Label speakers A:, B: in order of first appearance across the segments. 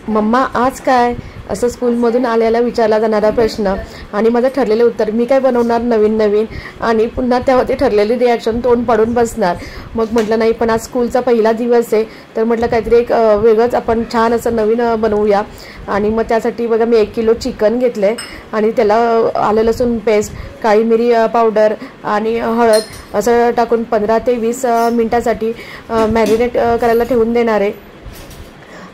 A: Mamma आज काय, असं स्कूलमधून आल्याला विचारला जाणारा प्रश्न आणि माझं ठरलेलं उत्तर मी काय बनवणार नवीन नवीन, आणि पुन्हा तेव्हा ते ठरलेली रिॲक्शन तोंड पाडून बसणार. मग म्हटलं नाही, पण आज स्कूलचा पहिला दिवस आहे तर म्हटलं काहीतरी एक वेगळंच आपण छान असं नवीन बनवूया. आणि मग त्यासाठी बघा मी 1 किलो चिकन घेतलं आहे आणि त्याला आलं लसूण पेस्ट, काळी मिरी पावडर आणि हळद असं टाकून 15 ते 20 मिनटासाठी मॅरिनेट करायला ठेवून देणार आहे.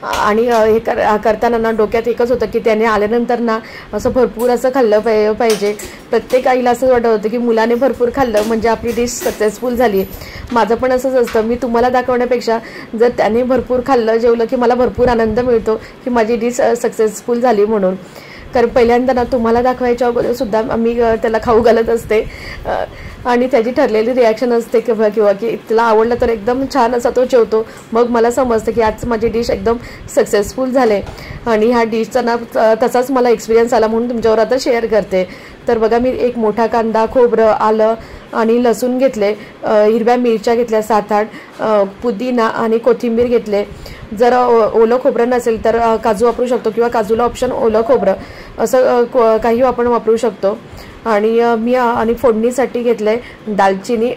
A: आणि हे करताना ना डोक्यात एकच होतं की त्याने आल्यानंतर ना असं भरपूर असं खाल्लं पाहिजे. प्रत्येक आईला असं वाटत होतं की मुलाने भरपूर खाल्लं म्हणजे आपली डिश सक्सेसफुल झाली. माझं पण असंच असतं, मी तुम्हाला दाखवण्यापेक्षा जर त्याने भरपूर खाल्लं जेवलं की मला भरपूर आनंद मिळतो की माझी डिश सक्सेसफुल झाली म्हणून. कारण पहिल्यांदा ना तुम्हाला दाखवायच्या अगोदरसुद्धा मी त्याला खाऊ घालत असते आणि त्याची ठरलेली रिॲक्शन असते किंवा की त्याला आवडलं तर एकदम छान असा तो जेवतो. मग मला समजतं की आज माझी डिश एकदम सक्सेसफुल झाले. आणि ह्या डिशचा ना तसाच मला एक्सपिरियन्स आला म्हणून तुमच्यावर आता शेअर करते. तर बघा मी एक मोठा कांदा, खोबरं, आलं आणि लसूण घेतले, हिरव्या मिरच्या घेतल्या 7-8, पुदिना आणि कोथिंबीर घेतले. जर ओलं खोबरं नसेल तर काजू वापरू शकतो किंवा काजूला ऑप्शन ओलं खोबरं असं काही आपण वापरू शकतो. आणि मी आणि फोडणीसाठी घेतलं आहे दालचिनी,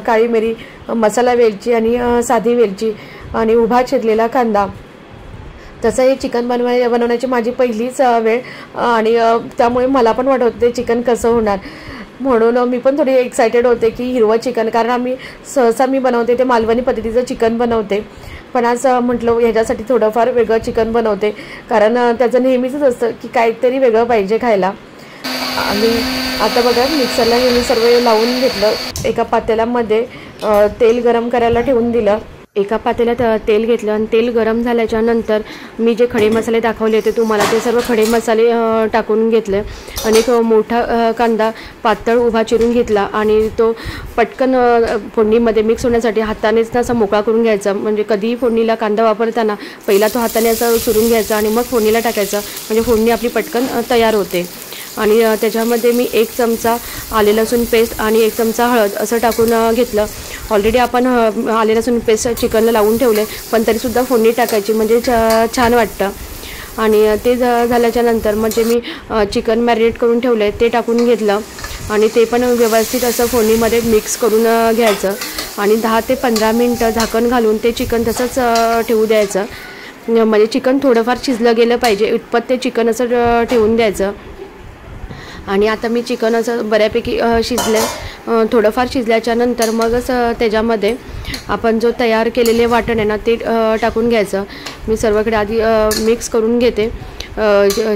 A: काळी मिरी, मसाला वेलची आणि साधी वेलची आणि उभा चिरलेला कांदा. तसं हे चिकन बनवण्याची माझी पहिलीच वेळ आणि त्यामुळे मला पण वाटत होते चिकन कसं होणार, म्हणून मी पण थोडी एक्सायटेड होते की हिरवं चिकन, कारण आम्ही सहसा मी बनवते ते मालवणी पद्धतीचं चिकन बनवते. पण आज म्हटलं ह्याच्यासाठी थोडंफार वेगळं चिकन बनवते, कारण त्याचं नेहमीच असतं की काहीतरी वेगळं पाहिजे खायला. आणि आता बघा मिक्सरला मी सर्व लावून घेतलं. एका पातेल्यामध्ये तेल गरम करायला ठेवून दिलं. एका पातेल्यात तेल घेतलं आणि तेल गरम झाल्याच्या नंतर मी जे खडे मसाले दाखवले होते तुम्हाला ते सर्व खडे मसाले टाकून घेतले. आणि एक मोठा कांदा पातळ उभा चिरून घेतला आणि तो पटकन फोडणीमध्ये मिक्स होण्यासाठी हातानेच असा मोकळा करून घ्यायचा. म्हणजे कधीही फोडणीला कांदा वापरताना पहिला तो हाताने असं चुरून घ्यायचा आणि मग फोडणीला टाकायचा, म्हणजे फोडणी आपली पटकन तयार होते. आणि त्याच्यामध्ये मी 1 चमचा आले लसूण पेस्ट आणि 1 चमचा हळद असं टाकून घेतलं. ऑलरेडी आपण आले लसूण पेस्ट चिकनला लावून ठेवले, पण तरीसुद्धा फोडणी टाकायची म्हणजे छान वाटतं. आणि ते झाल्याच्या नंतर म्हणजे मी चिकन मॅरिनेट करून ठेवलं आहे ते टाकून घेतलं आणि ते पण व्यवस्थित असं फोडणीमध्ये मिक्स करून घ्यायचं. आणि 10 ते 15 मिनटं झाकण घालून ते चिकन तसंच ठेवू द्यायचं. म्हणजे चिकन थोडंफार शिजलं गेलं पाहिजे इतपत ते चिकन असं ठेवून द्यायचं. आणि आता मी चिकन असं बऱ्यापैकी शिजलं, थोडंफार शिजल्याच्या नंतर मगच त्याच्यामध्ये आपण जो तयार केलेले वाटण आहे ना ते टाकून घ्यायचं. मी सर्वकडे आधी मिक्स करून घेते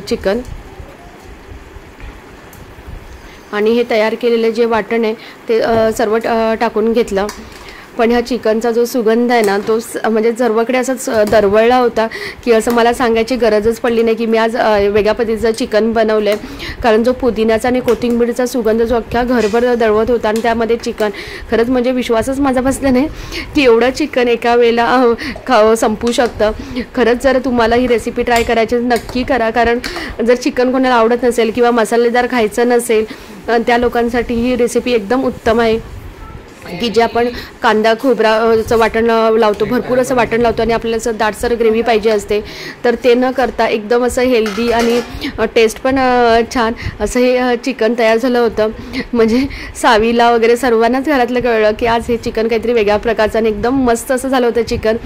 A: चिकन. आणि हे तयार केलेले जे वाटण आहे ते सर्व टाकून घेतलं. पण ह्या चिकनचा जो सुगंध आहे ना तो म्हणजे सर्वकडे असंच दरवळला होता की असं मला सांगायची गरजच पडली नाही की मी आज वेगळ्या पद्धतीचं चिकन बनवलं आहे. कारण जो पुदिन्याचा आणि कोथिंबीरचा सुगंध जो अख्ख्या घरभर दळवत होता आणि त्यामध्ये चिकन, खरंच म्हणजे विश्वासच माझा बसला नाही की एवढं चिकन एका वेळेला संपू शकतं. खरंच जर तुम्हाला ही रेसिपी ट्राय करायची नक्की करा, कारण जर चिकन कोणाला आवडत नसेल किंवा मसालेदार खायचं नसेल त्या लोकांसाठी ही रेसिपी एकदम उत्तम आहे. की जे आपण कांदा खोबराचं वाटण लावतो, भरपूर असं वाटण लावतो आणि आपल्याला असं दाटसर ग्रेव्ही पाहिजे असते, तर ते न करता एकदम असं हेल्दी आणि टेस्ट पण छान असं हे चिकन तयार झालं होतं. म्हणजे सावीला वगैरे सर्वांनाच घरातलं कळलं की आज हे चिकन काहीतरी वेगळ्या प्रकारचं आणि एकदम मस्त असं झालं होतं चिकन.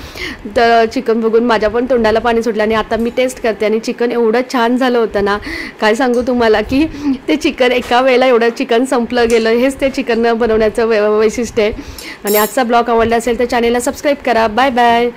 A: तर चिकन बघून माझ्या पण तोंडाला पाणी सुटलं आणि आता मी टेस्ट करते आणि चिकन एवढं छान झालं होतं ना, काय सांगू तुम्हाला की ते चिकन एका वेळेला एवढं चिकन संपलं गेलं. हेच ते चिकन बनवण्याचं वैशिष्ट्य आहे. आणि आजचा ब्लॉग आवडला असेल तर चॅनेलला सबस्क्राईब करा. Bye bye.